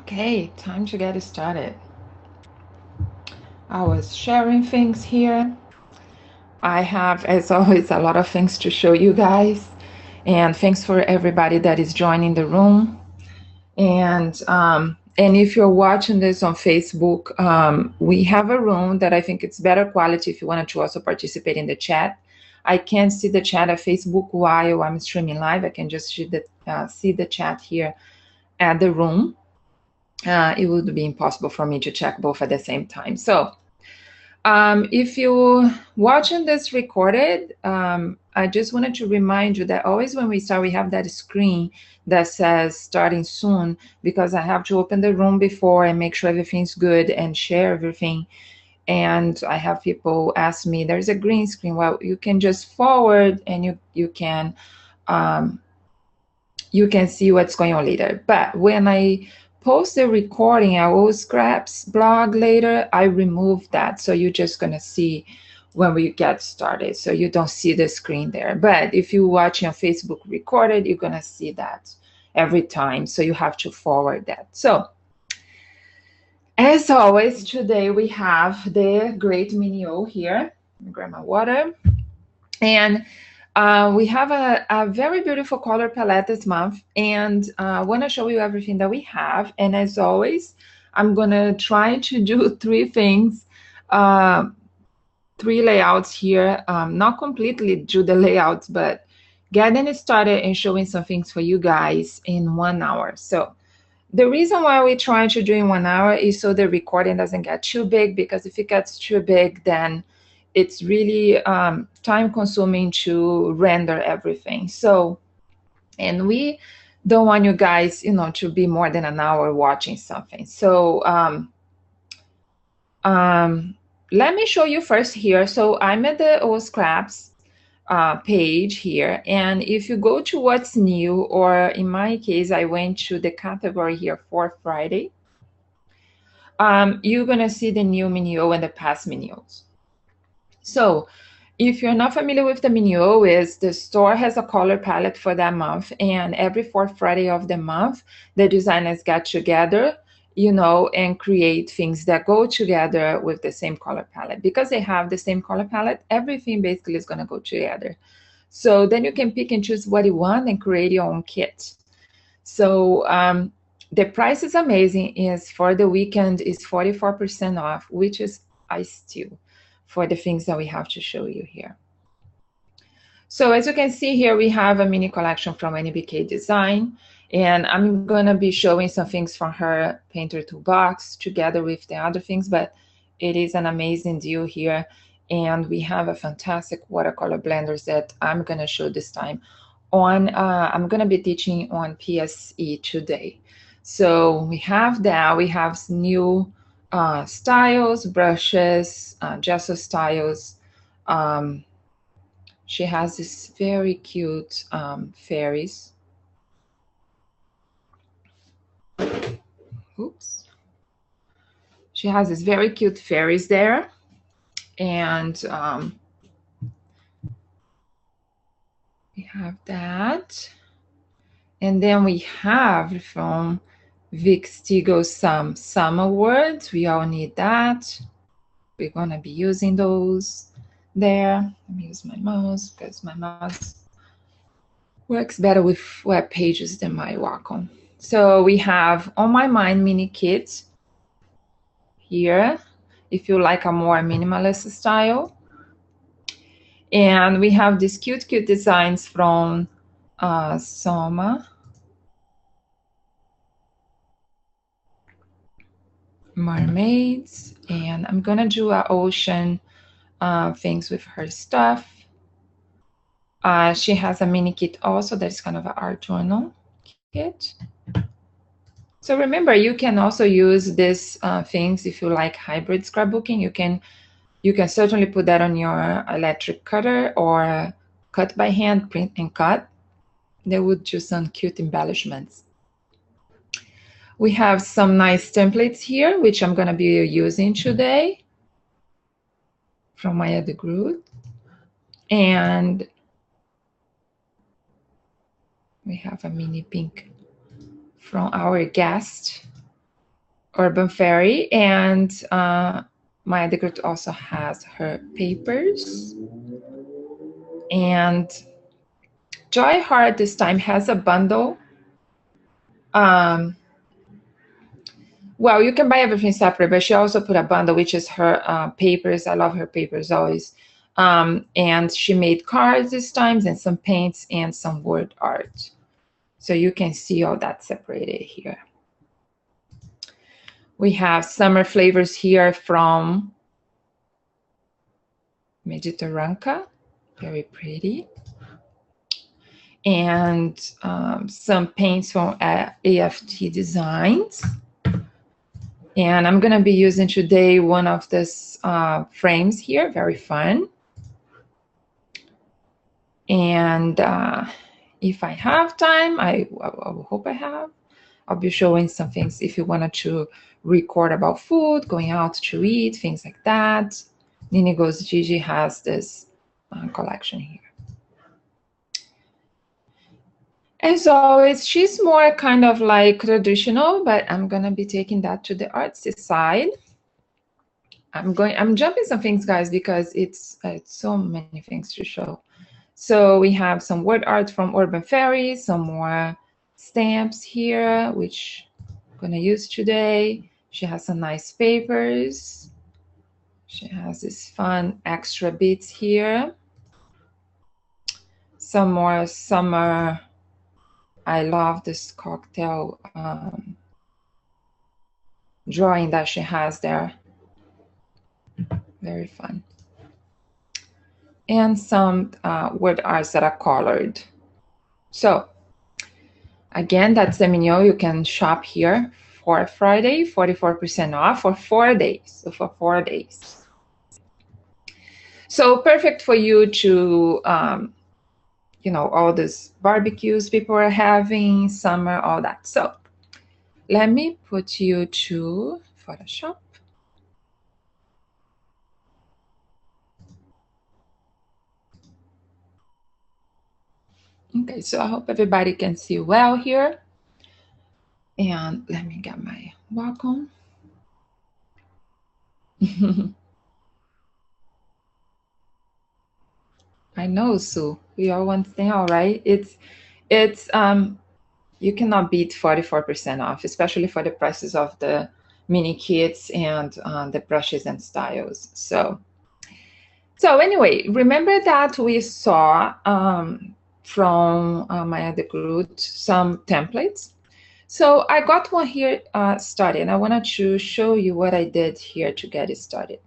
Okay, time to get started. I was sharing things here. I have, as always, a lot of things to show you guys. And thanks for everybody that is joining the room. And if you're watching this on Facebook, we have a room that I think it's better quality if you wanted to also participate in the chat. I can't see the chat at Facebook while I'm streaming live. I can just see the chat here at the room. It would be impossible for me to check both at the same time. So if you're watching this recorded, I just wanted to remind you that always when we start, we have that screen that says starting soon, because I have to open the room before and make sure everything's good and share everything. And I have people ask me, there's a green screen. Well, you can just forward and you can see what's going on later. But when I post the recording at Oscraps blog later, I remove that. So you're just going to see when we get started. So you don't see the screen there. But if you're watching on Facebook recorded, you're going to see that every time. So you have to forward that. So as always, today we have the great Minio here. Let me grab my water. And we have a very beautiful color palette this month, and I want to show you everything that we have. And as always, I'm going to try to do three things, three layouts here, not completely do the layouts, but getting it started and showing some things for you guys in 1 hour. So the reason why we try to do in 1 hour is so the recording doesn't get too big, because if it gets too big, then it's really time consuming to render everything. So, and we don't want you guys, to be more than an hour watching something. So let me show you first here. So I'm at the Oscraps page here. And if you go to what's new, or in my case, I went to the category here for Friday, you're going to see the new Minio and the past Minios. So if you're not familiar with the Minio, is the store has a color palette for that month, and every fourth Friday of the month, the designers get together, and create things that go together with the same color palette. Because they have the same color palette, everything basically is going to go together. So then you can pick and choose what you want and create your own kit. So the price is amazing. Is for the weekend is 44% off, which is I steal for the things that we have to show you here. So as you can see here, we have a mini collection from NBK Design, and I'm going to be showing some things from her Painter Toolbox together with the other things, but it is an amazing deal here. And we have a fantastic watercolor blenders that I'm going to show this time on, I'm going to be teaching on PSE today. So we have that, we have new styles, brushes, gesso styles. She has this very cute fairies. Oops. She has this very cute fairies there. And we have that. And then we have from Vic Stigl some summer words. We all need that. We're going to be using those there. Let me use my mouse because my mouse works better with web pages than my Wacom. So we have On My Mind mini kit here, if you like a more minimalist style. And we have these cute designs from Soma. Mermaids, and I'm gonna do an ocean things with her stuff. She has a mini kit also that's kind of an art journal kit. So remember, you can also use these things if you like hybrid scrapbooking. You can certainly put that on your electric cutter or cut by hand, print and cut. They would do some cute embellishments. We have some nice templates here, which I'm going to be using today from my other group. And we have a mini pink from our guest. Urban Fairy, and Maya the Group also has her papers. And Joy Heart this time has a bundle. Well, you can buy everything separate, but she also put a bundle, which is her papers. I love her papers always. And she made cards this time, and some paints and some word art. So you can see all that separated here. We have summer flavors here from Mediterranean, very pretty. And some paints from AFT Designs. And I'm gonna be using today one of these frames here, very fun. And if I have time, I hope I have, I'll be showing some things if you wanted to record about food, going out to eat, things like that. Nini Goes Gigi has this collection here. As always, she's more kind of like traditional, but I'm gonna be taking that to the artsy side. I'm jumping some things, guys, because it's so many things to show. So we have some word art from Urban Fairy, some more stamps here, which I'm gonna use today. She has some nice papers. She has this fun extra bits here. Some more summer. I love this cocktail drawing that she has there. Very fun. And some word arts that are colored. So again, that's the menu. You can shop here for Friday, 44% off for 4 days. So for 4 days. So perfect for you to, you know, all these barbecues people are having, summer, all that. So let me put you to Photoshop. Okay, so I hope everybody can see well here. And let me get my Wacom. I know, Sue. We all want thing, all right? It's you cannot beat 44% off, especially for the prices of the mini kits and the brushes and styles. So anyway, remember that we saw from Maya the Groot some templates. So I got one here started, and I wanted to show you what I did here to get it started.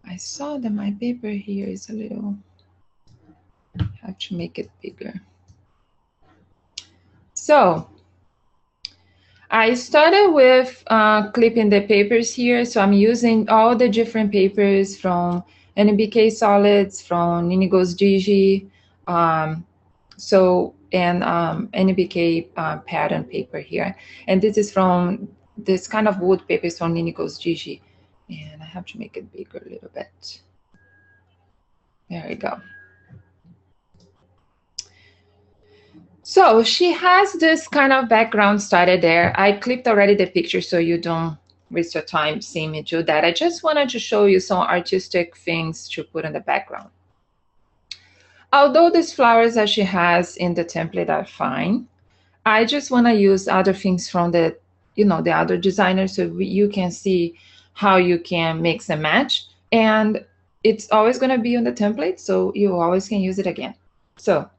I saw that my paper here is a little, I have to make it bigger. So I started with clipping the papers here. So I'm using all the different papers from NBK Solids, from Nini Goes Gigi, and NBK pattern paper here. And this is from this kind of wood papers from Nini Goes Gigi. And I have to make it bigger a little bit. There we go. So she has this kind of background started there. I clipped already the picture so you don't waste your time seeing me do that. I just wanted to show you some artistic things to put in the background. Although these flowers that she has in the template are fine, I just want to use other things from the, you know, the other designers so you can see how you can mix and match. And it's always going to be on the template, so you always can use it again. So,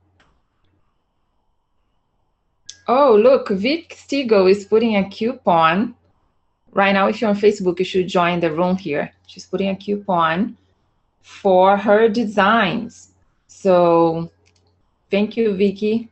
oh, look, Vic Stiegel is putting a coupon. Right now, if you're on Facebook, you should join the room here. She's putting a coupon for her designs. So thank you, Vicky.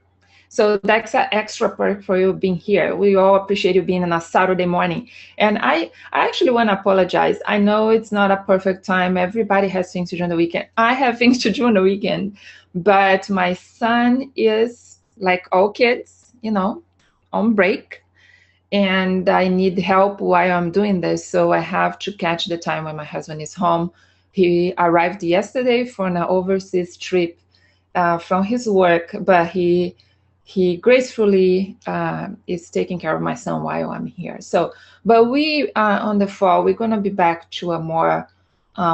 So that's an extra perk for you being here. We all appreciate you being on a Saturday morning. And I actually want to apologize. I know it's not a perfect time. Everybody has things to do on the weekend. I have things to do on the weekend. But my son is, like all kids, you know, on break. And I need help while I'm doing this. So I have to catch the time when my husband is home. He arrived yesterday for an overseas trip from his work, but he he gracefully is taking care of my son while I'm here. So, but we on the fall, we're going to be back to a more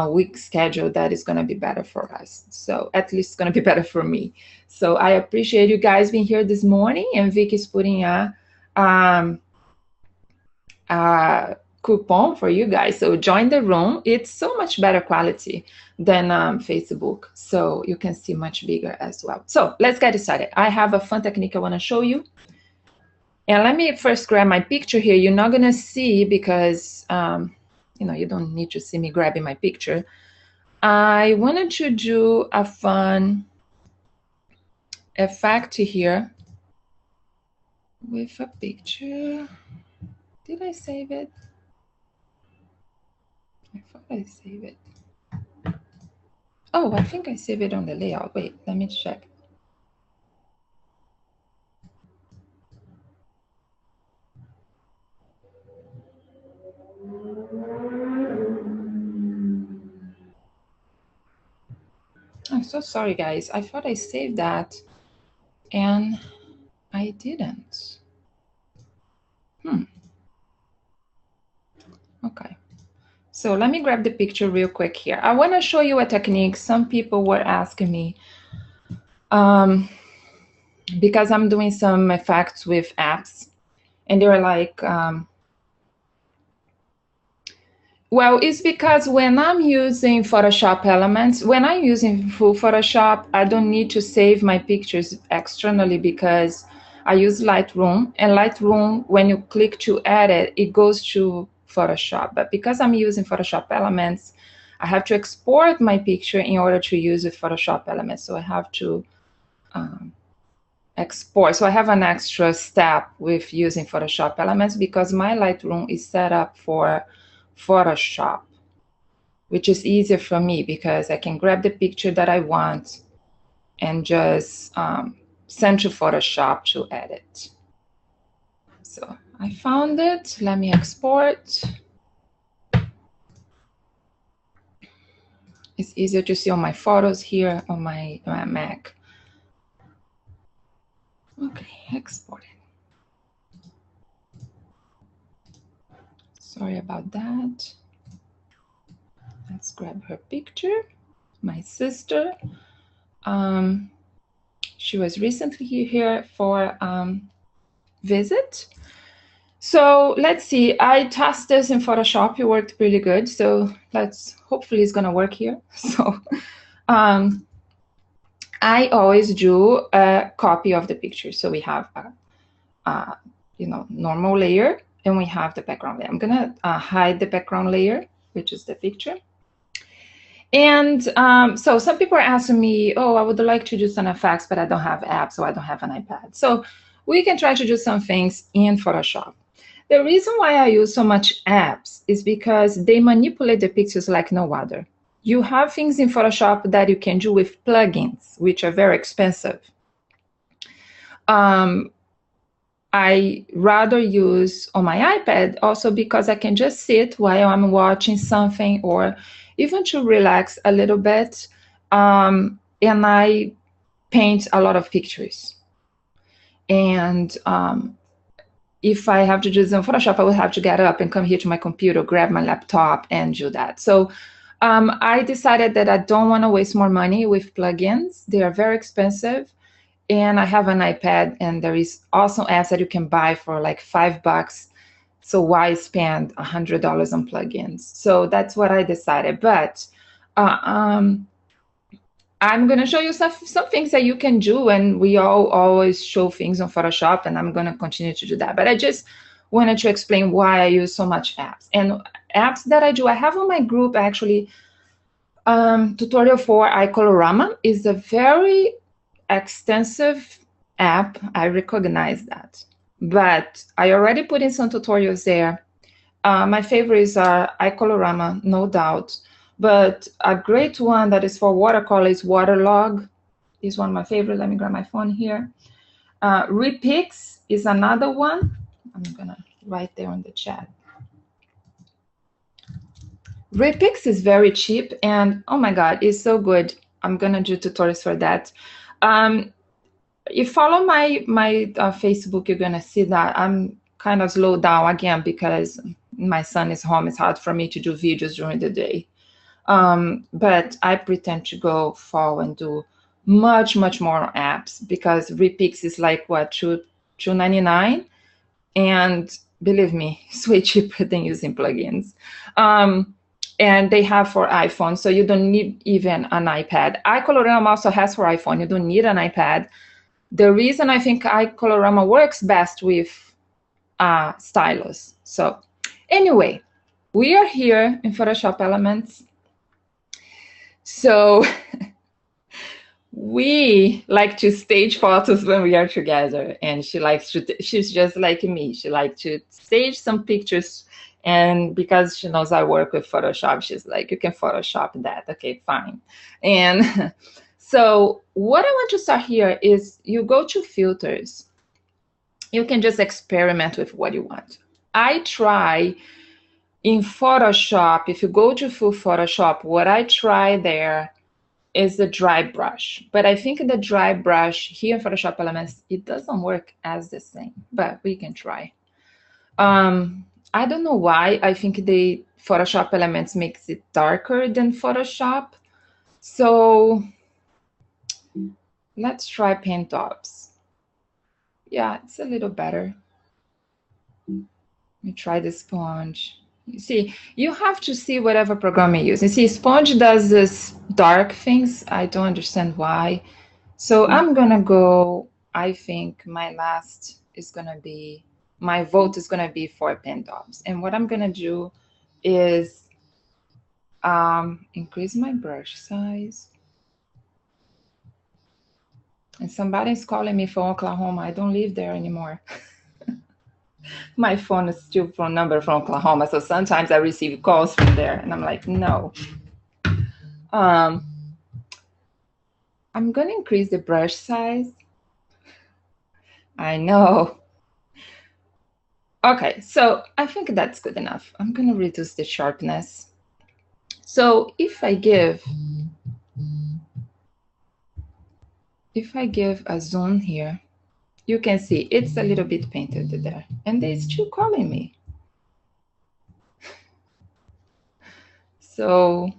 week schedule that is going to be better for us. So at least it's going to be better for me. So I appreciate you guys being here this morning, and Vic is putting a coupon for you guys. So join the room. It's so much better quality than Facebook. So you can see much bigger as well. So let's get started. I have a fun technique I want to show you. And let me first grab my picture here. You're not going to see because, you don't need to see me grabbing my picture. I wanted to do a fun effect here with a picture. Did I save it? I thought I saved it. Oh, I think I saved it on the layout. Wait, let me check. I'm so sorry, guys. I thought I saved that, and I didn't. Okay. So let me grab the picture real quick here. I want to show you a technique. Some people were asking me, because I'm doing some effects with apps, and they were like, well, it's because when I'm using Photoshop elements, when I'm using full Photoshop, I don't need to save my pictures externally because I use Lightroom. And Lightroom, when you click to edit, it goes to Photoshop. But because I'm using Photoshop elements, I have to export my picture in order to use with Photoshop elements. So I have to export. So I have an extra step with using Photoshop elements because my Lightroom is set up for Photoshop, which is easier for me because I can grab the picture that I want and just send to Photoshop to edit. So I found it. Let me export. It's easier to see all my photos here on my Mac. Okay, export it. Sorry about that. Let's grab her picture. My sister. She was recently here for visit. So let's see. I tested this in Photoshop. It worked really good. So hopefully it's gonna work here. So I always do a copy of the picture. So we have a normal layer, and we have the background layer. I'm gonna hide the background layer, which is the picture. And so some people are asking me, oh, I would like to do some effects, but I don't have apps, so I don't have an iPad. So we can try to do some things in Photoshop. The reason why I use so much apps is because they manipulate the pictures like no other. You have things in Photoshop that you can do with plugins, which are very expensive. I rather use on my iPad also because I can just sit while I'm watching something or even to relax a little bit. And I paint a lot of pictures. And if I have to do this in Photoshop, I will have to get up and come here to my computer, grab my laptop, and do that. So I decided that I don't want to waste more money with plugins. They are very expensive. And I have an iPad, and there is awesome apps that you can buy for like $5. So why spend $100 on plugins? So that's what I decided. But I'm going to show you some things that you can do, and we all always show things on Photoshop, and I'm going to continue to do that. But I just wanted to explain why I use so much apps. And apps that I do, I have on my group actually tutorial for iColorama. Is a very extensive app. I recognize that. But I already put in some tutorials there. My favorites are iColorama, no doubt. But a great one that is for watercolor is Waterlog. Is one of my favorites. Let me grab my phone here. Repix is another one. I'm gonna write there on the chat. Repix is very cheap, and oh my God, it's so good. I'm gonna do tutorials for that. If you follow my Facebook, you're gonna see that I'm kind of slowed down again because my son is home. It's hard for me to do videos during the day. But I pretend to go fall and do much more apps because Repix is like what, $2.99, and believe me, it's way cheaper than using plugins. And they have for iPhone, so you don't need even an iPad. iColorama also has for iPhone. You don't need an iPad. The reason I think iColorama works best with stylus. So anyway, we are here in Photoshop Elements. So we like to stage photos when we are together, and she's just like me. She likes to stage some pictures, and because she knows I work with Photoshop, she's like, you can Photoshop that. Okay, fine. And so what I want to start here is you go to filters. You can just experiment with what you want. I try in Photoshop, if you go to full Photoshop, what I try there is the dry brush. But I think the dry brush here in Photoshop Elements, it doesn't work as the same, but we can try. I don't know why. I think the Photoshop Elements makes it darker than Photoshop. So let's try paint tops. Yeah, it's a little better. Let me try the sponge. You see, you have to see whatever program you use. You see, sponge does this dark things. I don't understand why. So I'm gonna go, I think my last is gonna be, my vote is gonna be for paint tops. And what I'm gonna do is increase my brush size. And somebody's calling me from Oklahoma. I don't live there anymore. My phone is still phone number from Oklahoma, so sometimes I receive calls from there, and I'm like, no. I'm gonna increase the brush size. I know. Okay, so I think that's good enough. I'm gonna reduce the sharpness. So if I give a zoom here, you can see it's a little bit painted there, and they're still calling me. So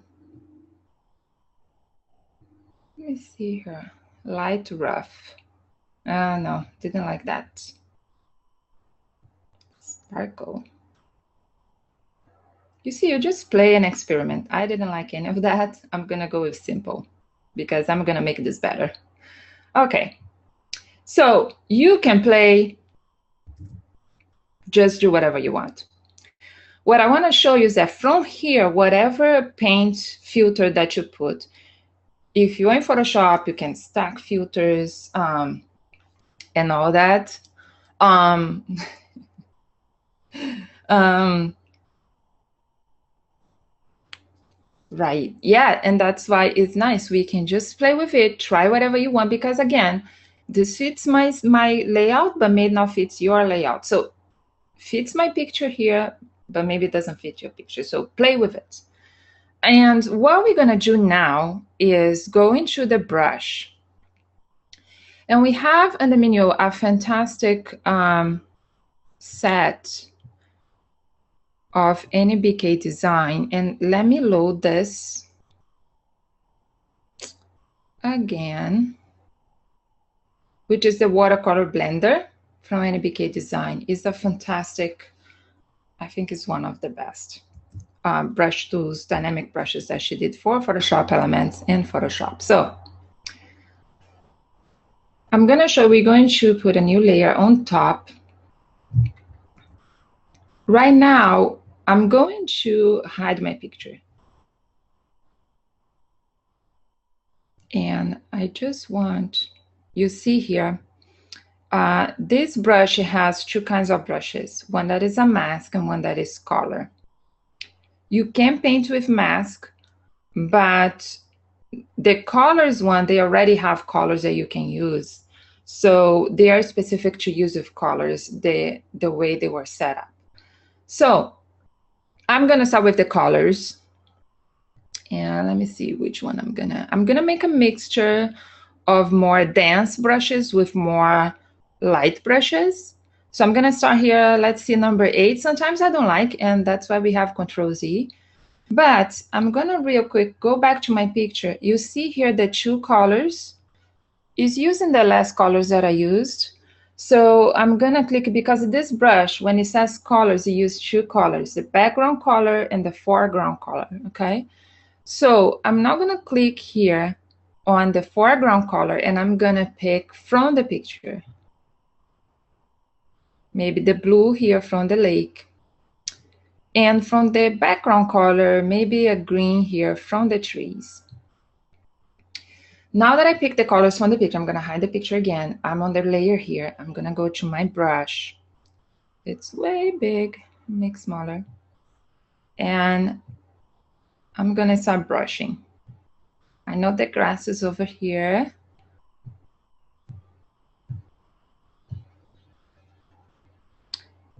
let me see here. Light rough. No, didn't like that. Sparkle. You see, you just play an experiment. I didn't like any of that. I'm gonna go with simple because I'm gonna make this better. Okay, so you can play, just do whatever you want. What I want to show you is that from here, whatever paint filter that you put, if you're in Photoshop, you can stack filters and all that. Right, yeah, and that's why it's nice. We can just play with it, try whatever you want, because again, this fits my layout, but may not fit your layout. So fits my picture here, but maybe it doesn't fit your picture. So play with it. And what we're gonna do now is go into the brush. And we have in the menu a fantastic set of NBK design. And let me load this again, which is the watercolor blender from NBK design. It's a fantastic, I think it's one of the best brush tools, dynamic brushes that she did for Photoshop Elements and Photoshop. So I'm gonna show, we're going to put a new layer on top. Right now, I'm going to hide my picture. And I just want, you see here, this brush has two kinds of brushes, one that is a mask and one that is color. You can paint with mask, but the colors one, they already have colors that you can use. So they are specific to use with colors, the way they were set up. So I'm gonna start with the colors. And let me see which one I'm gonna make a mixture of more dense brushes with more light brushes. So I'm gonna start here, let's see, number 8. Sometimes I don't like, and that's why we have Control Z. But I'm gonna real quick go back to my picture. You see here the 2 colors. Is using the last colors that I used. So I'm gonna click, because this brush, when it says colors, it uses 2 colors, the background color and the foreground color, okay? So I'm now gonna click here on the foreground color, and I'm gonna pick from the picture. Maybe the blue here from the lake. And from the background color, maybe a green here from the trees. Now that I picked the colors from the picture, I'm going to hide the picture again. I'm on the layer here. I'm going to go to my brush. It's way big. Make smaller. And I'm going to start brushing. I know the grass is over here.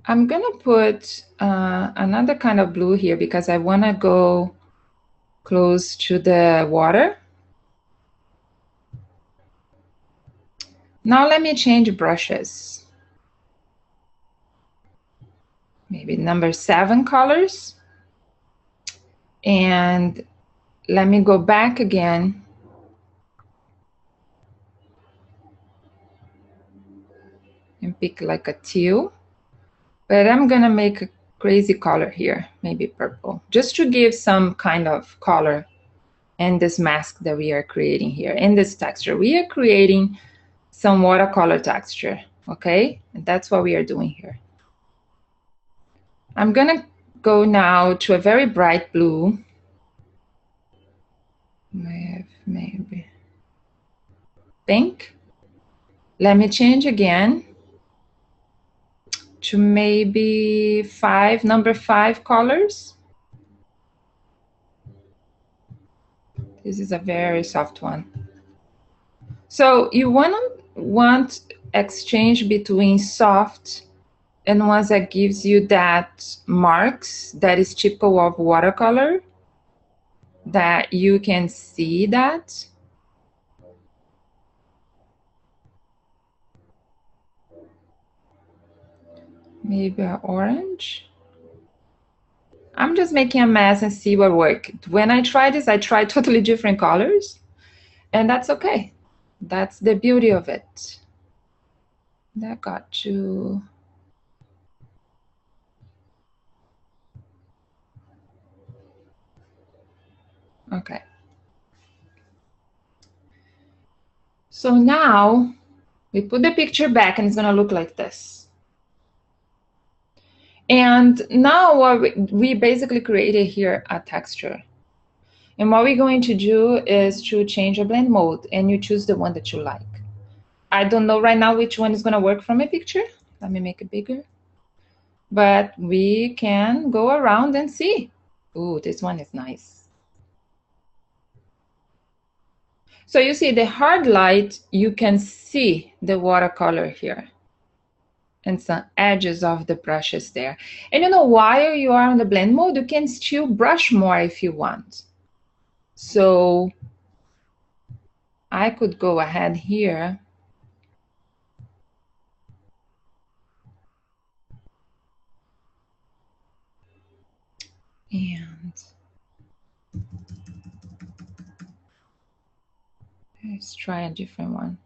I'm going to put another kind of blue here because I want to go close to the water. Now let me change brushes. Maybe number 7 colors. And let me go back again. And pick like a teal. But I'm gonna make a crazy color here, maybe purple, just to give some kind of color in this mask that we are creating here. In this texture, we are creating some watercolor texture, okay? And that's what we are doing here. I'm gonna go now to a very bright blue. Maybe pink. Let me change again to maybe number 5 colors. This is a very soft one. So you want exchange between soft and ones that gives you that marks that is typical of watercolor, that you can see that. Maybe an orange. I'm just making a mess and see what worked. When I try this, I try totally different colors, and that's okay. That's the beauty of it. That got to... Okay. So now we put the picture back and it's gonna look like this. And now what we basically created here a texture. And what we're going to do is to change a blend mode, and you choose the one that you like. I don't know right now which one is gonna work from a picture. Let me make it bigger. But we can go around and see. Ooh, this one is nice. So you see the hard light, you can see the watercolor here and some edges of the brushes there. And you know, while you are on the blend mode, you can still brush more if you want. So I could go ahead here and let's try a different one.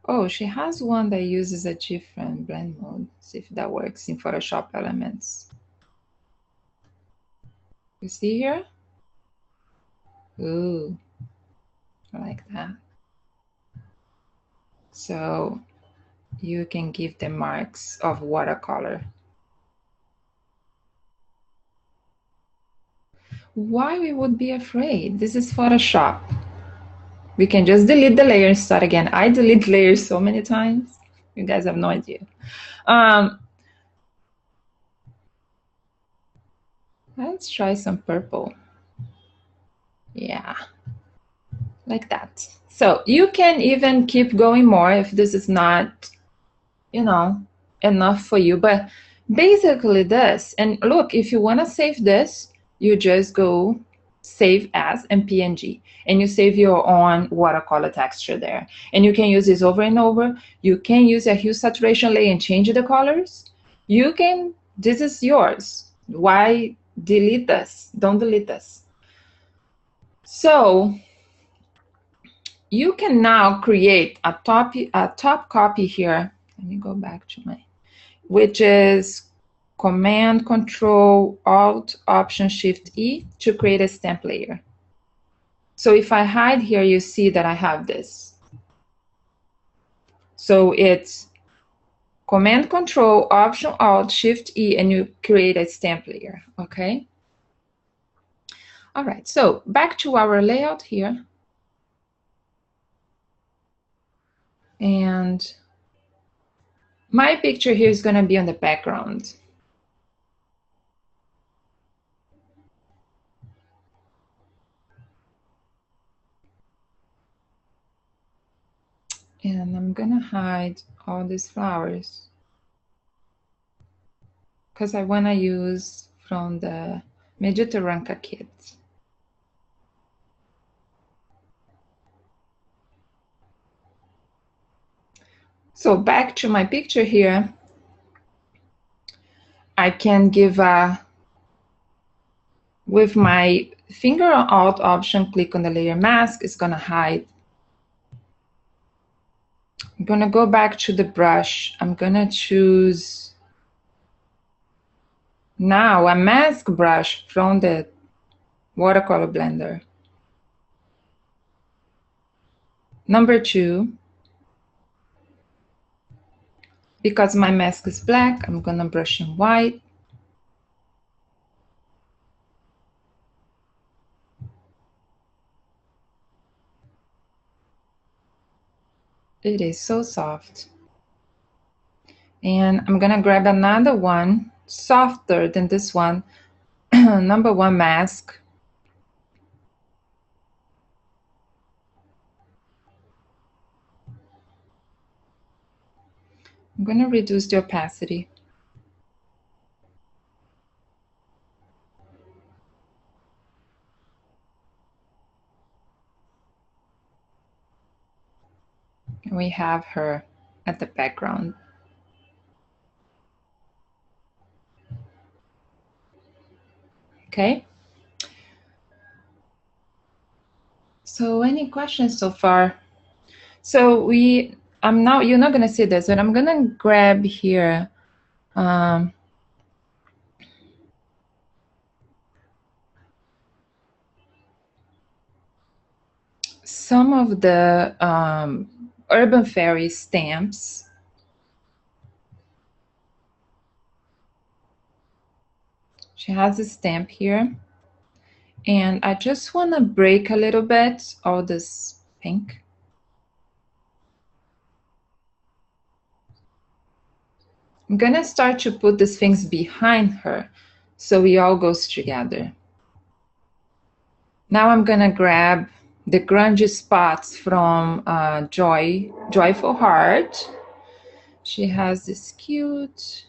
Oh, she has one that uses a different blend mode. See if that works in Photoshop Elements. You see here? Ooh, I like that. So you can give the marks of watercolor. Why we would be afraid? This is Photoshop. We can just delete the layer and start again. I delete layers so many times. You guys have no idea. Let's try some purple. Yeah, like that. So you can even keep going more if this is not, you know, enough for you. But basically this, and look, if you want to save this, you just go save as, and PNG. And you save your own watercolor texture there. And you can use this over and over. You can use a hue saturation layer and change the colors. You can, this is yours. Why delete this? Don't delete this. So you can now create a top copy here. Let me go back to my, which is Command, Control, Alt, Option, Shift, E to create a stamp layer. So if I hide here, you see that I have this. So it's Command, Control, Option, Alt, Shift, E, and you create a stamp layer, okay? All right, so back to our layout here. And my picture here is gonna be on the background. And I'm gonna hide all these flowers because I wanna use from the Mediterranean kit. So back to my picture here, I can give with my finger or Alt option, click on the layer mask, it's gonna hide. I'm gonna go back to the brush. I'm gonna choose now a mask brush from the watercolor blender. Number 2, because my mask is black, I'm gonna brush in white. It is so soft. And I'm gonna grab another one, softer than this one, number 1 mask. I'm gonna reduce the opacity. And we have her at the background. Okay. So any questions so far? So I'm now, you're not gonna see this, but I'm gonna grab here some of the Urban Fairy stamps. She has a stamp here. And I just want to break a little bit all this pink. I'm going to start to put these things behind her so it all goes together. Now I'm going to grab the grungy spots from Joyful Heart. She has this cute...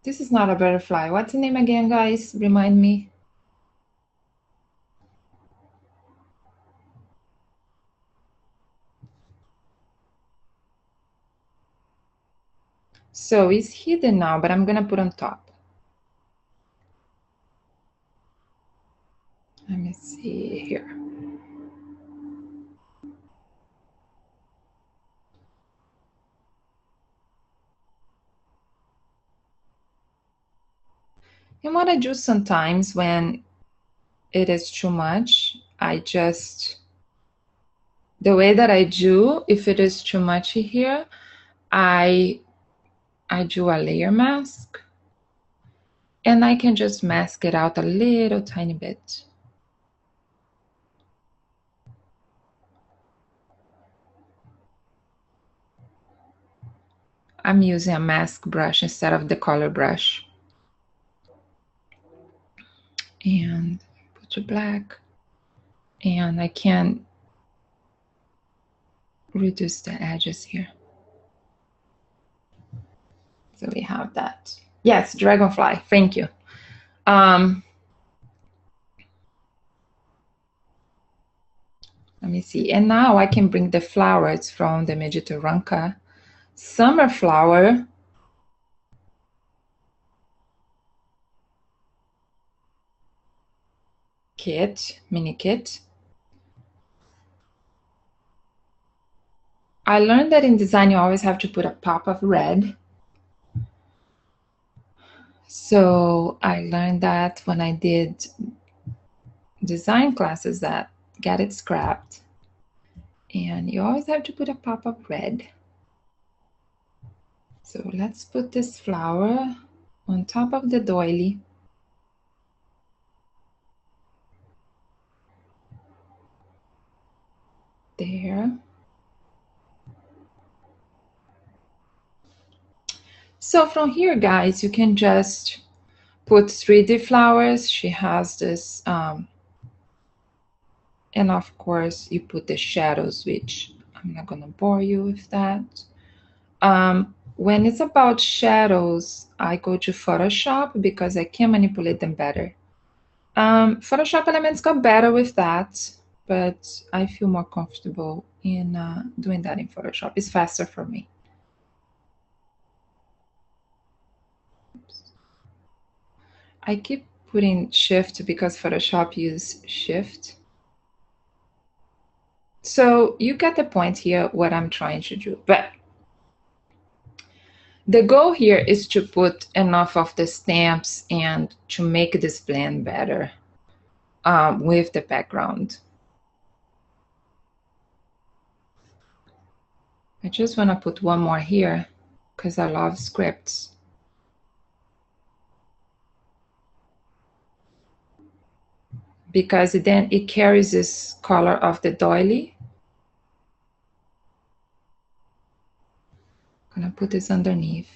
This is not a butterfly. What's the name again, guys? Remind me. So it's hidden now, but I'm going to put on top. Let me see here. And what I do sometimes when it is too much, the way that I do, if it is too much here, I do a layer mask, and I can just mask it out a little tiny bit. I'm using a mask brush instead of the color brush. And put to black, and I can reduce the edges here. So we have that. Yes, dragonfly. Thank you. Let me see. And now I can bring the flowers from the Mediterranean summer flower. Kit, mini kit. I learned that in design you always have to put a pop of red. So I learned that when I did design classes that get it scrapped. And you always have to put a pop of red. So let's put this flower on top of the doily. There. So from here, guys, you can just put 3D flowers. She has this, and of course you put the shadows, which I'm not gonna bore you with that. When it's about shadows, I go to Photoshop because I can manipulate them better. Photoshop Elements got better with that, but I feel more comfortable in doing that in Photoshop. It's faster for me. I keep putting shift because Photoshop uses shift. So you get the point here, what I'm trying to do. But the goal here is to put enough of the stamps and to make this blend better with the background. I just want to put one more here because I love scripts. Because then it carries this color of the doily. I'm gonna put this underneath.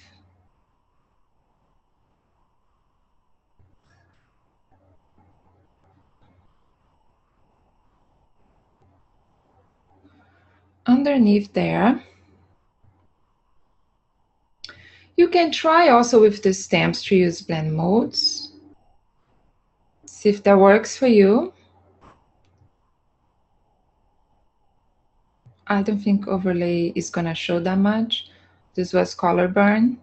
Underneath there. You can try also with the stamps to use blend modes. See if that works for you. I don't think overlay is gonna show that much. This was color burn.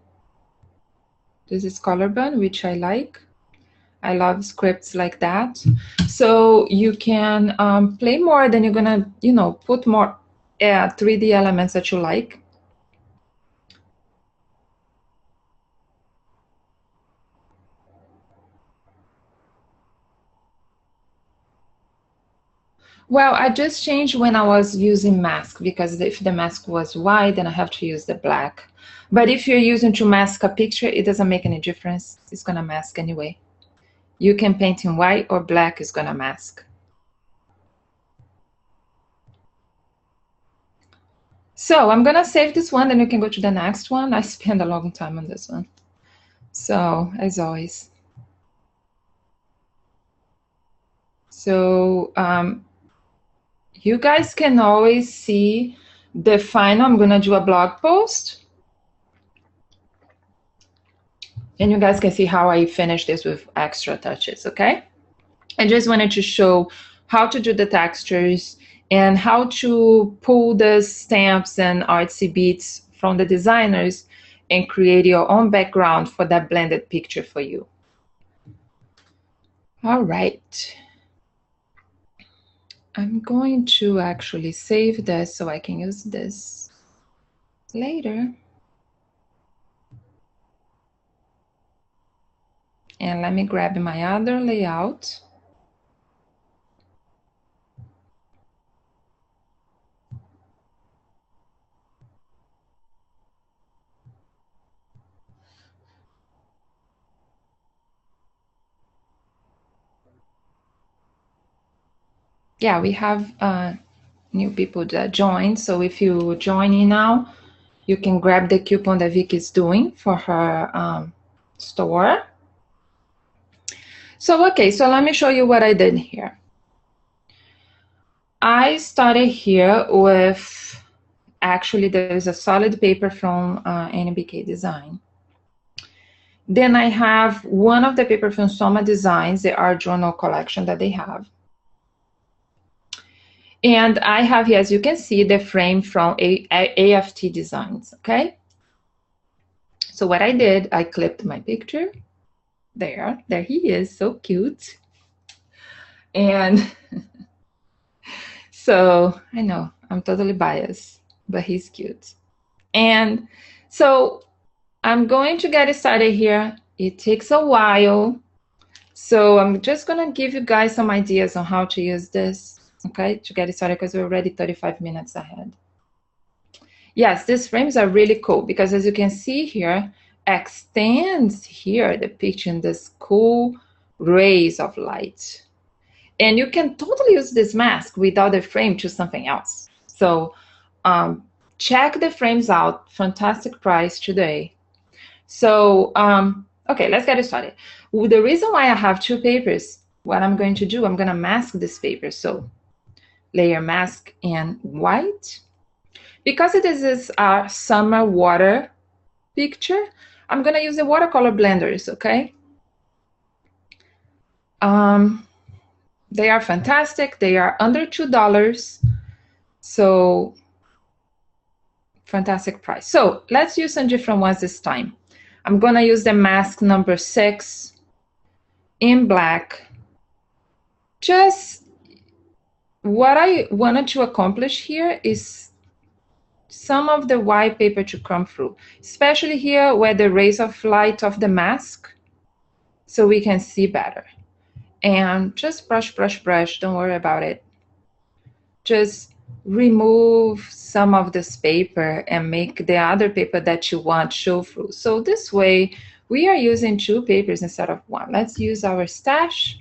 This is color burn, which I like. I love scripts like that. So you can play more, then you're gonna, put more 3D elements that you like. Well, I just changed when I was using mask, because if the mask was white, then I have to use the black. But if you're using to mask a picture, it doesn't make any difference. It's gonna mask anyway. You can paint in white or black, is gonna mask. So I'm gonna save this one, then we can go to the next one. I spent a long time on this one. So as always. So you guys can always see the final. I'm gonna do a blog post. And you guys can see how I finished this with extra touches, okay? I just wanted to show how to do the textures and how to pull the stamps and artsy beats from the designers and create your own background for that blended picture for you. All right. I'm going to actually save this so I can use this later. And let me grab my other layout. Yeah, we have new people that joined. So if you join in now, you can grab the coupon that Vicky is doing for her store. So, okay, so let me show you what I did here. I started here with, actually, there's a solid paper from NBK Design. Then I have one of the paper from Soma Designs, the art journal collection that they have. And I have here, as you can see, the frame from AFT Designs, okay? So what I did, I clipped my picture. There he is, so cute. And so I know I'm totally biased, but he's cute. And so I'm going to get started here. It takes a while. So I'm just gonna give you guys some ideas on how to use this, okay, to get started, because we're already 35 minutes ahead. Yes, these frames are really cool because, as you can see here, extends here the picture in this cool rays of light. And you can totally use this mask without the frame to something else. So check the frames out. Fantastic price today. So, okay, let's get started. The reason why I have two papers, what I'm going to do, I'm going to mask this paper. So layer mask in white. Because it is a summer water picture, I'm going to use the watercolor blenders, okay? They are fantastic. They are under $2. So fantastic price. So let's use some different ones this time. I'm going to use the mask number 6 in black. Just what I wanted to accomplish here is some of the white paper to come through, especially here where the rays of light of the mask, so we can see better. And just brush, brush, brush. Don't worry about it. Just remove some of this paper and make the other paper that you want show through. So this way, we are using two papers instead of one. Let's use our stash.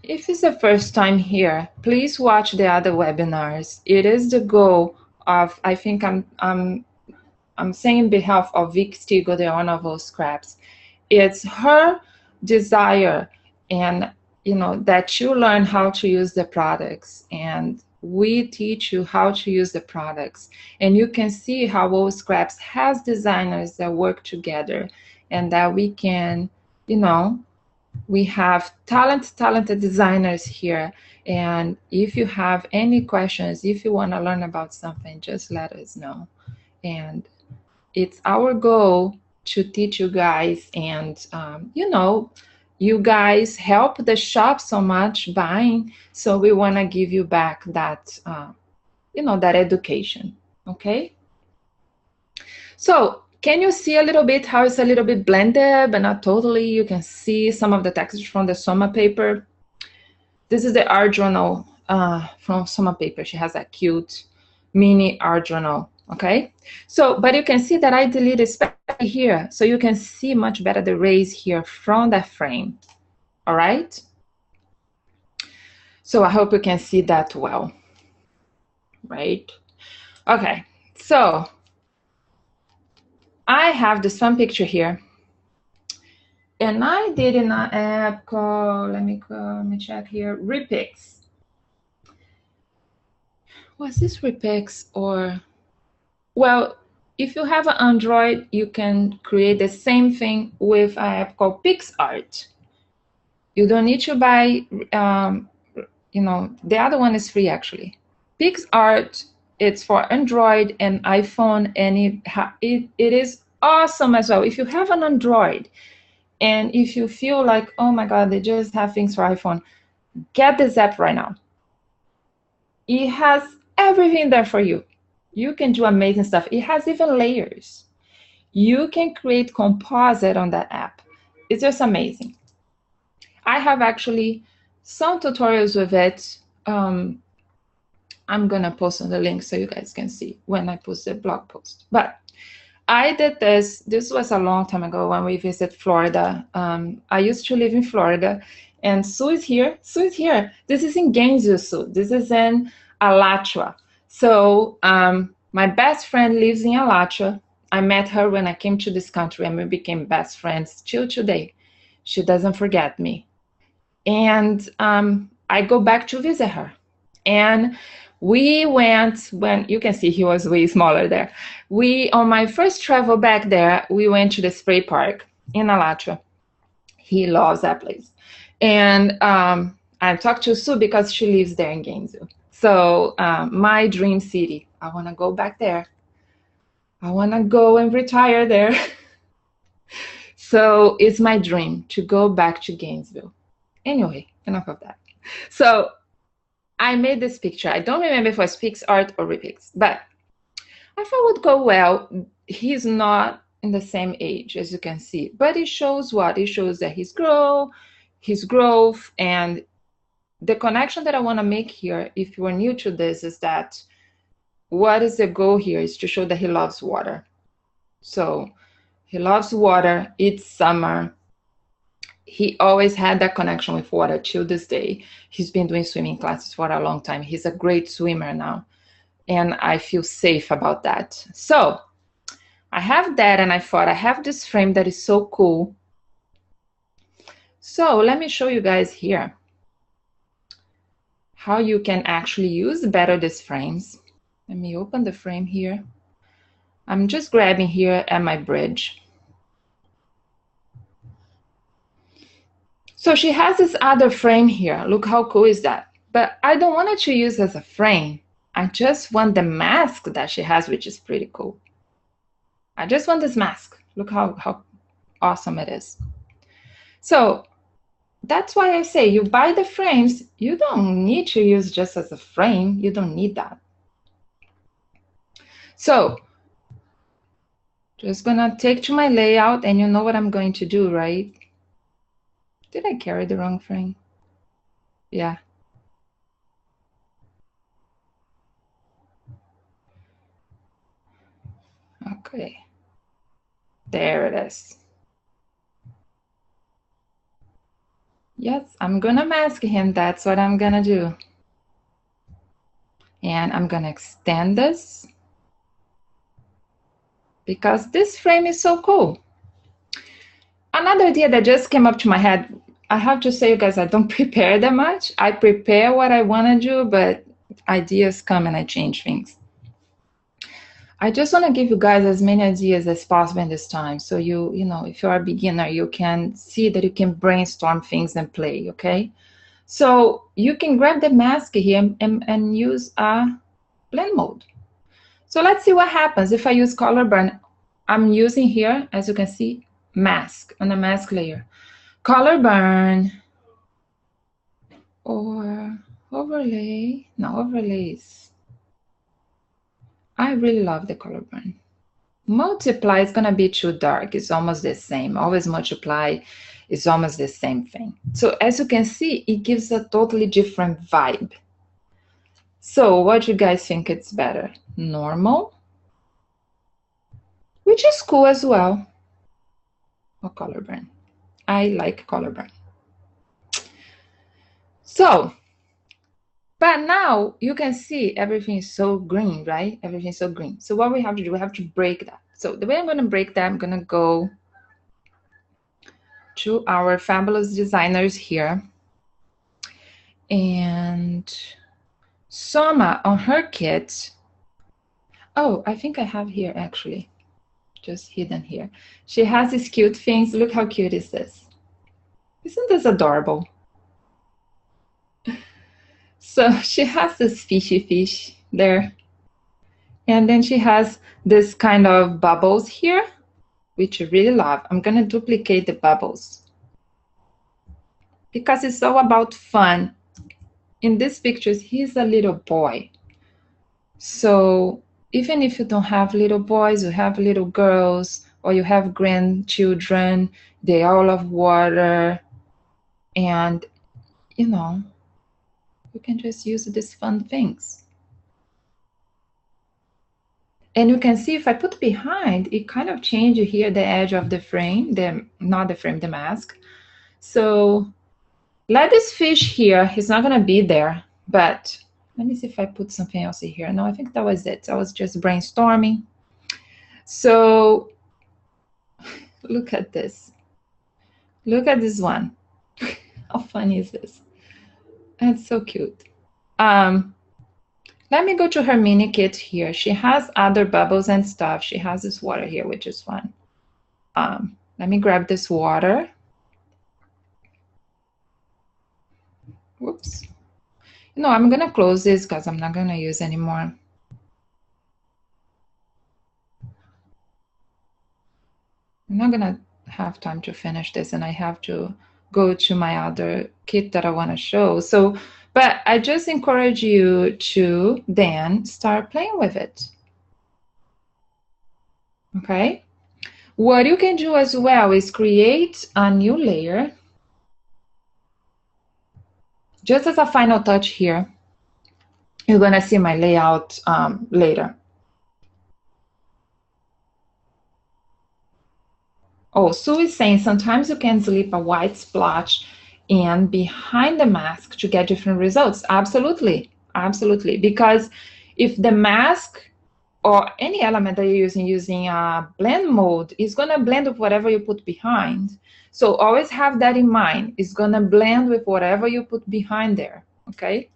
If it's the first time here, please watch the other webinars. It is the goal of, I think I'm saying in behalf of Vic Stiegel, the owner of Oscraps. It's her desire, and that you learn how to use the products, and we teach you how to use the products. And you can see how Oscraps has designers that work together, and that we can, we have talented designers here. And if you have any questions, if you want to learn about something, just let us know. And it's our goal to teach you guys, and you guys help the shop so much buying, so we want to give you back that that education. Okay, so can you see a little bit how it's a little bit blended but not totally? You can see some of the texture from the Soma paper. This is the art journal from Soma paper. She has a cute mini art journal. Okay, so but you can see that I deleted especially here, so you can see much better the rays here from that frame. All right, so I hope you can see that well, right? Okay, so I have this fun picture here, and I did in an app called, let me check here, Repix. Was this Repix or? Well, if you have an Android, you can create the same thing with an app called PixArt. You don't need to buy, the other one is free actually. PixArt, it's for Android and iPhone, and it is awesome as well. If you have an Android and if you feel like, oh my God, they just have things for iPhone, get this app right now. It has everything there for you. You can do amazing stuff. It has even layers. You can create composite on that app. It's just amazing. I have actually some tutorials with it. I'm going to post on the link so you guys can see when I post the blog post. But I did this. This was a long time ago when we visited Florida. I used to live in Florida. And Sue is here. Sue is here. This is in Gainesville, Sue. This is in Alachua. So my best friend lives in Alachua. I met her when I came to this country, and we became best friends till today. She doesn't forget me. And I go back to visit her. And We went when you can see he was way smaller there. On my first travel back there, we went to the spray park in Alatra. He loves that place. And I talked to Sue because she lives there in Gainesville. So my dream city, I want to go back there. I want to go and retire there. So it's my dream to go back to Gainesville. Anyway, enough of that. So I made this picture. I don't remember if it was PixArt or Repix, but I thought it would go well. He's not in the same age, as you can see, but it shows what? It shows that his growth, and the connection that I want to make here, if you are new to this, is that what is the goal here is to show that he loves water. So he loves water. It's summer. He always had that connection with water till this day. He's been doing swimming classes for a long time. He's a great swimmer now, and I feel safe about that. So I have that, and I thought I have this frame that is so cool. So let me show you guys here how you can actually use better these frames. Let me open the frame here. I'm just grabbing here at my bridge. So she has this other frame here. Look how cool is that? But I don't want it to use as a frame. I just want the mask that she has, which is pretty cool. I just want this mask. Look how awesome it is. So that's why I say you buy the frames. You don't need to use just as a frame. You don't need that. So just gonna take to my layout, and you know what I'm going to do, right? Did I carry the wrong frame? Yeah. Okay. There it is. Yes, I'm gonna mask him. That's what I'm gonna do. And I'm gonna extend this because this frame is so cool. Another idea that just came up to my head, I have to say, you guys, I don't prepare that much. I prepare what I want to do, but ideas come and I change things. I just want to give you guys as many ideas as possible in this time. So you know, if you're a beginner, you can see that you can brainstorm things and play, okay? So you can grab the mask here and use a blend mode. So let's see what happens if I use color burn. I'm using here, as you can see, mask on the mask layer. Color burn or overlay. No, overlays. I really love the color burn. Multiply is going to be too dark. It's almost the same. Always multiply is almost the same thing. So as you can see, it gives a totally different vibe. So what do you guys think it's better? Normal, which is cool as well, or color burn? I like color burn. So, but now you can see everything is so green, right? Everything's so green. So what we have to do, we have to break that. So the way I'm going to break that, I'm going to go to our fabulous designers here. And Soma on her kit. Oh, I think I have here actually, just hidden here. She has these cute things. Look how cute is this. Isn't this adorable? So she has this fishy fish there. And then she has this kind of bubbles here, which I really love. I'm going to duplicate the bubbles because it's all about fun. In these pictures, he's a little boy. So even if you don't have little boys, you have little girls, or you have grandchildren, they all love water. And, you know, you can just use these fun things. And you can see if I put behind, it kind of changes here the edge of the frame, not the frame, the mask. So let this fish here, he's not going to be there, but let me see if I put something else in here. No, I think that was it. I was just brainstorming. So look at this. Look at this one. How funny is this? That's so cute. Let me go to her mini kit here. She has other bubbles and stuff. She has this water here, which is fun. Let me grab this water. Whoops. No, I'm gonna close this because I'm not gonna use anymore. I'm not gonna have time to finish this, and I have to go to my other kit that I want to show. So, but I just encourage you to then start playing with it. Okay? What you can do as well is create a new layer. Just as a final touch here, you're gonna see my layout later. Oh, Sue is saying sometimes you can slip a white splotch in behind the mask to get different results. Absolutely, absolutely. Because if the mask or any element that you're using a blend mode is gonna blend with whatever you put behind. So always have that in mind. It's gonna blend with whatever you put behind there, okay?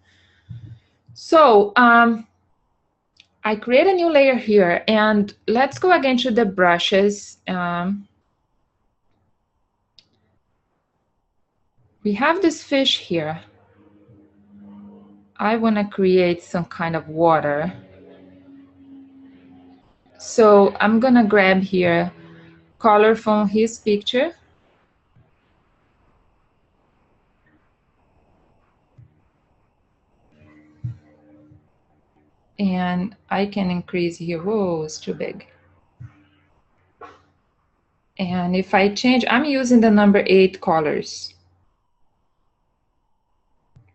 So I create a new layer here, and let's go again to the brushes. We have this fish here. I want to create some kind of water. So I'm going to grab here color from his picture. And I can increase here. Whoa, it's too big. And if I change, I'm using the number 8 colors.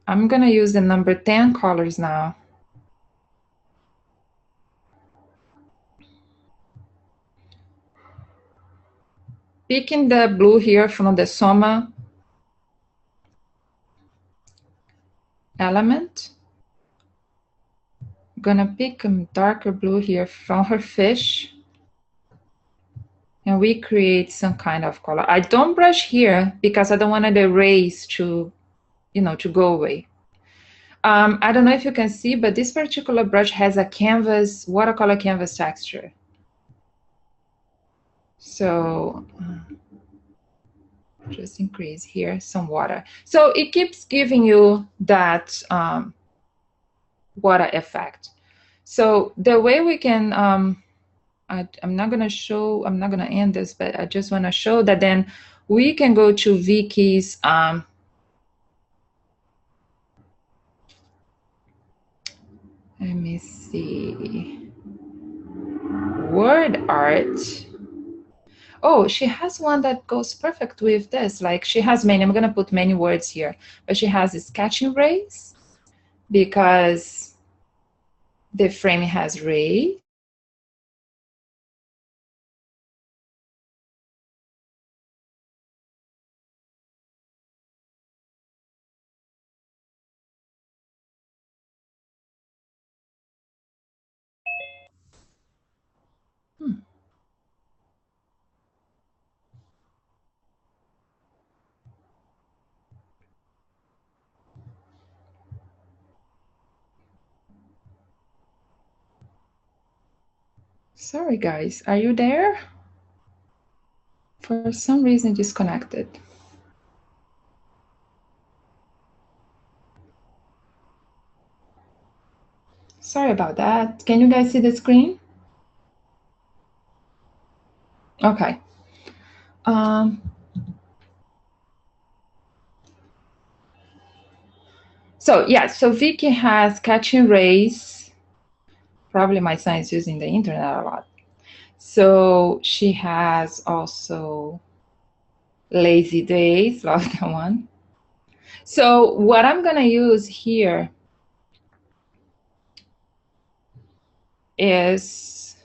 I'm going to use the number 10 colors now. Picking the blue here from the Soma element. I'm gonna pick a darker blue here from her fish. And we create some kind of color. I don't brush here because I don't want the rays to, to go away. I don't know if you can see, but this particular brush has a canvas, watercolor canvas texture. So just increase here some water. So it keeps giving you that water effect. So the way we can, I'm not going to end this, but I just want to show that then we can go to Vicky's let me see, word art. Oh, she has one that goes perfect with this. Like she has many, I'm going to put many words here, but she has a sketching rays because the frame has rays. Sorry, guys, are you there? For some reason, disconnected. Sorry about that. Can you guys see the screen? Okay. So yeah, so Vicky has catching rays. Probably my son is using the internet a lot. So she has also lazy days, love that one. So what I'm gonna use here is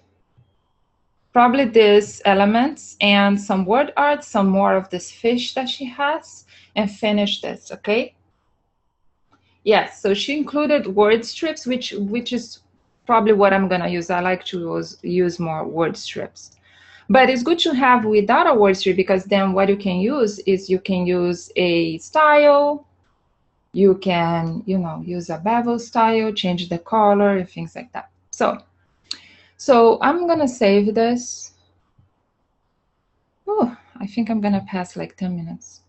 probably these elements and some word art, some more of this fish that she has, and finish this, okay? Yes, so she included word strips, which is probably what I'm gonna use. I like to use more word strips. But it's good to have without a word strip because then what you can use is you can use a style You can, you know, use a bevel style, change the color, and things like that. So I'm gonna save this. Oh, I think I'm gonna pass like 10 minutes.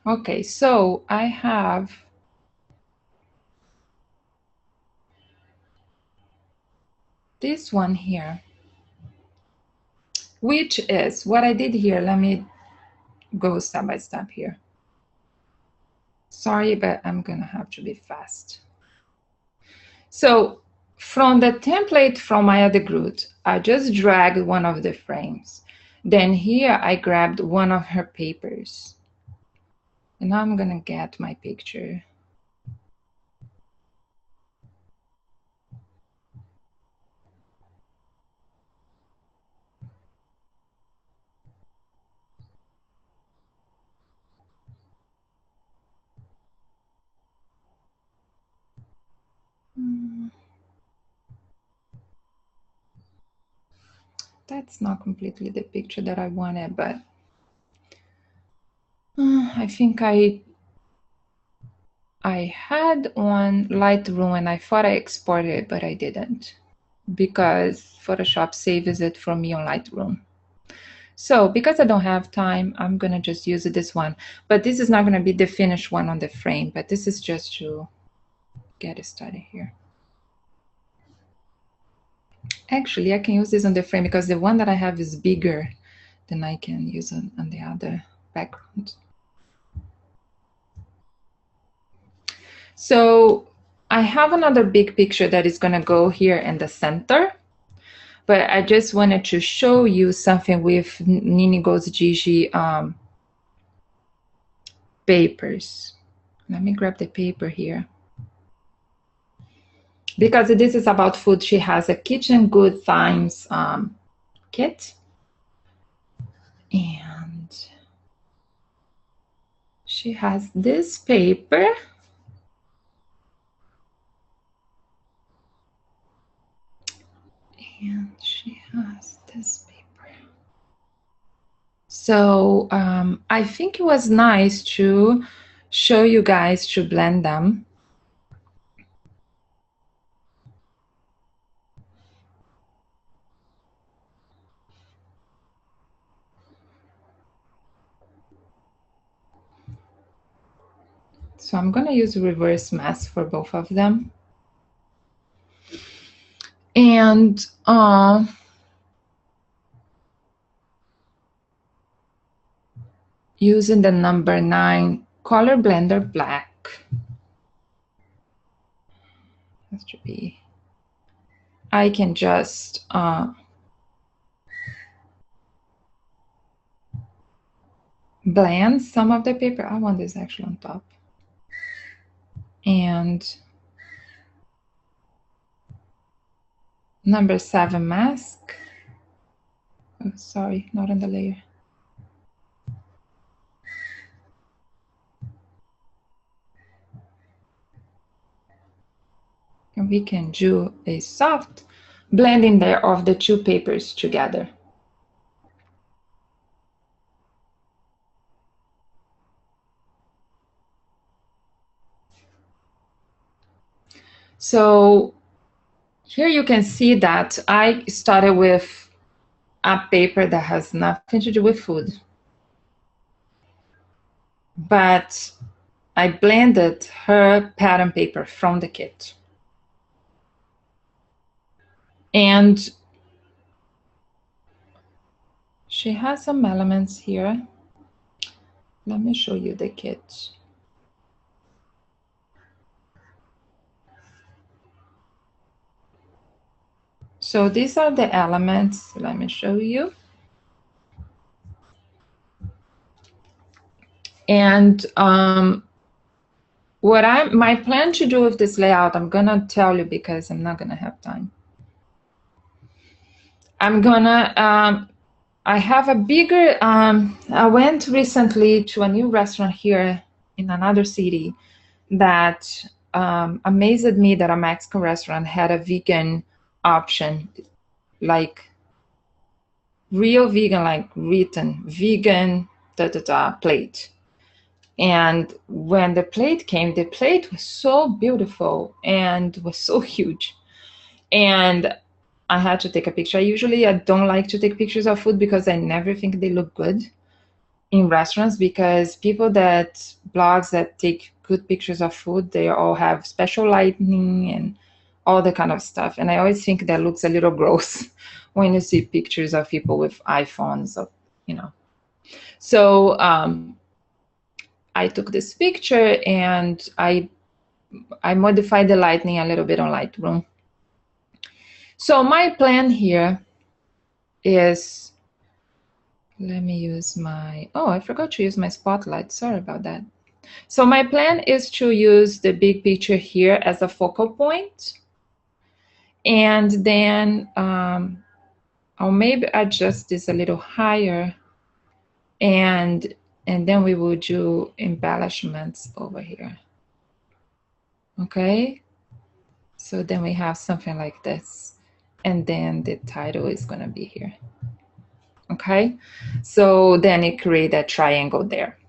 Okay, so I have this one here, which is what I did here. Let me go step by step here. Sorry, but I'm gonna have to be fast. So from the template from my other group, I just dragged one of the frames. Then here I grabbed one of her papers. And now I'm gonna get my picture. That's not completely the picture that I wanted, but I think I had on Lightroom and I thought I exported it, but I didn't because Photoshop saves it for me on Lightroom. So because I don't have time, I'm gonna just use this one. But this is not gonna be the finished one on the frame, but this is just to get it started here. Actually, I can use this on the frame because the one that I have is bigger than I can use on the other background. So I have another big picture that is gonna go here in the center, but I just wanted to show you something with Nini Goes Gigi papers. Let me grab the paper here. Because this is about food, she has a Kitchen Good Times kit. And she has this paper. And she has this paper. So I think it was nice to show you guys to blend them. So I'm gonna use reverse mask for both of them. And using the number 9 color blender black. Has to be. I can just blend some of the paper. I want this actually on top. And number 7 mask. Oh, sorry, not on the layer. And we can do a soft blending there of the two papers together. So here you can see that I started with a paper that has nothing to do with food. But I blended her pattern paper from the kit. And she has some elements here. Let me show you the kit. So these are the elements. Let me show you. And what my plan to do with this layout, I'm gonna tell you because I'm not gonna have time. I'm gonna, I have a bigger, I went recently to a new restaurant here in another city that amazed me that a Mexican restaurant had a vegan option, like real vegan, like written vegan plate. And when the plate came, the plate was so beautiful and was so huge. And I had to take a picture. Usually I don't like to take pictures of food because I never think they look good in restaurants, because people that blogs that take good pictures of food, they all have special lighting and all the kind of stuff. And I always think that looks a little gross when you see pictures of people with iPhones, of, you know. So I took this picture and I modified the lighting a little bit on Lightroom. So my plan here is, let me use my, oh, I forgot to use my spotlight. Sorry about that. So my plan is to use the big picture here as a focal point. And then I'll maybe adjust this a little higher. And then we will do embellishments over here. Okay. So then we have something like this. And then the title is going to be here. Okay. So then it create a triangle there.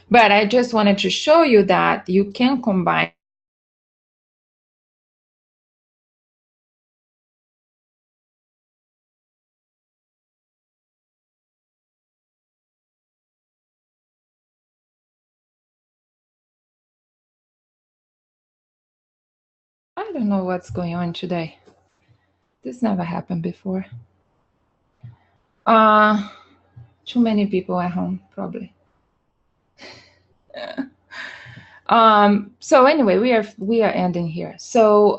But I just wanted to show you that you can combine I don't know what's going on today. This never happened before. Too many people at home, probably. So anyway, we are ending here. So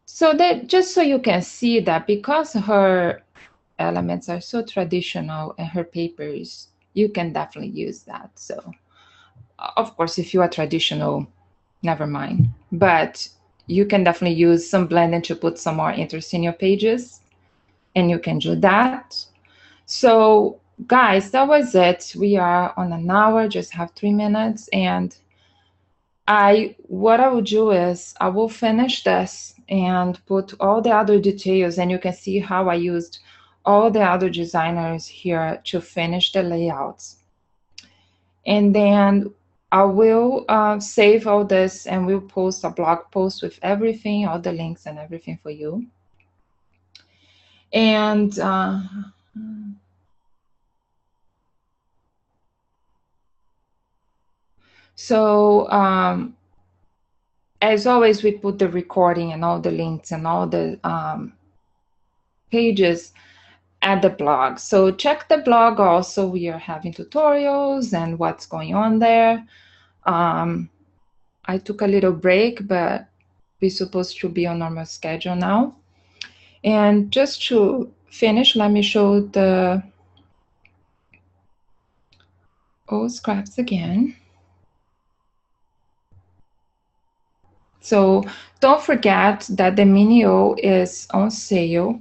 so that just so you can see that because her elements are so traditional and her papers, you can definitely use that. So of course, if you are traditional, never mind. But you can definitely use some blending to put some more interest in your pages, and you can do that. So guys, that was it. We are on an hour, just have 3 minutes. And what I will do is I will finish this and put all the other details, and you can see how I used all the other designers here to finish the layouts. And then I will save all this, and we'll post a blog post with everything, all the links and everything for you. And so as always, we put the recording and all the links and all the pages at the blog. So check the blog also. We are having tutorials and what's going on there. I took a little break, but we're supposed to be on normal schedule now. And just to finish, let me show the Oscraps again. So don't forget that the Mini O is on sale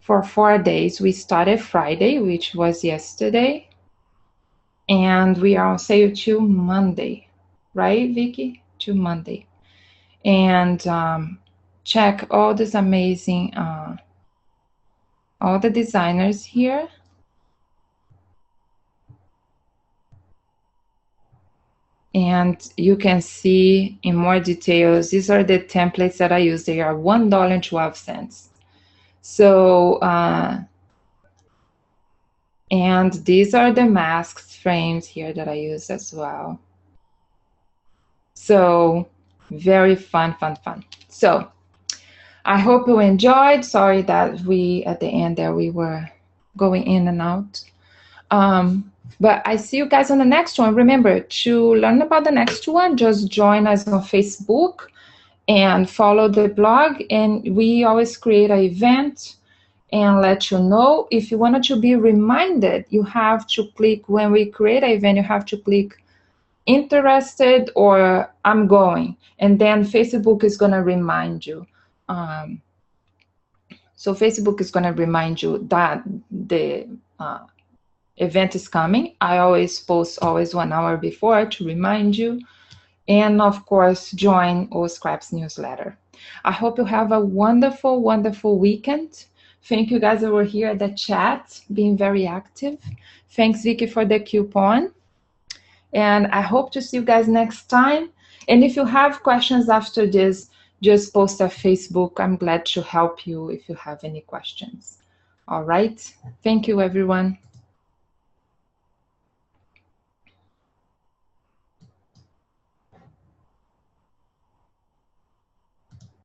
for 4 days. We started Friday, which was yesterday, and we are on sale till Monday, right, Vicky? Till Monday. And check all this amazing, all the designers here. And you can see in more details, these are the templates that I use. They are $1.12. So, and these are the masks frames here that I use as well. So very fun. So I hope you enjoyed. Sorry that we, at the end there, we were going in and out. But I see you guys on the next one. Remember, to learn about the next one, just join us on Facebook and follow the blog. And we always create an event and let you know. If you wanted to be reminded, you have to click, when we create an event, you have to click interested or I'm going. And then Facebook is going to remind you. So Facebook is going to remind you that the event is coming. I always post 1 hour before to remind you. And of course, join Oscraps newsletter. I hope you have a wonderful, wonderful weekend. Thank you guys that were here at the chat, being very active. Thanks, Vicky, for the coupon. And I hope to see you guys next time. And if you have questions after this, just post on Facebook. I'm glad to help you if you have any questions. All right. Thank you, everyone.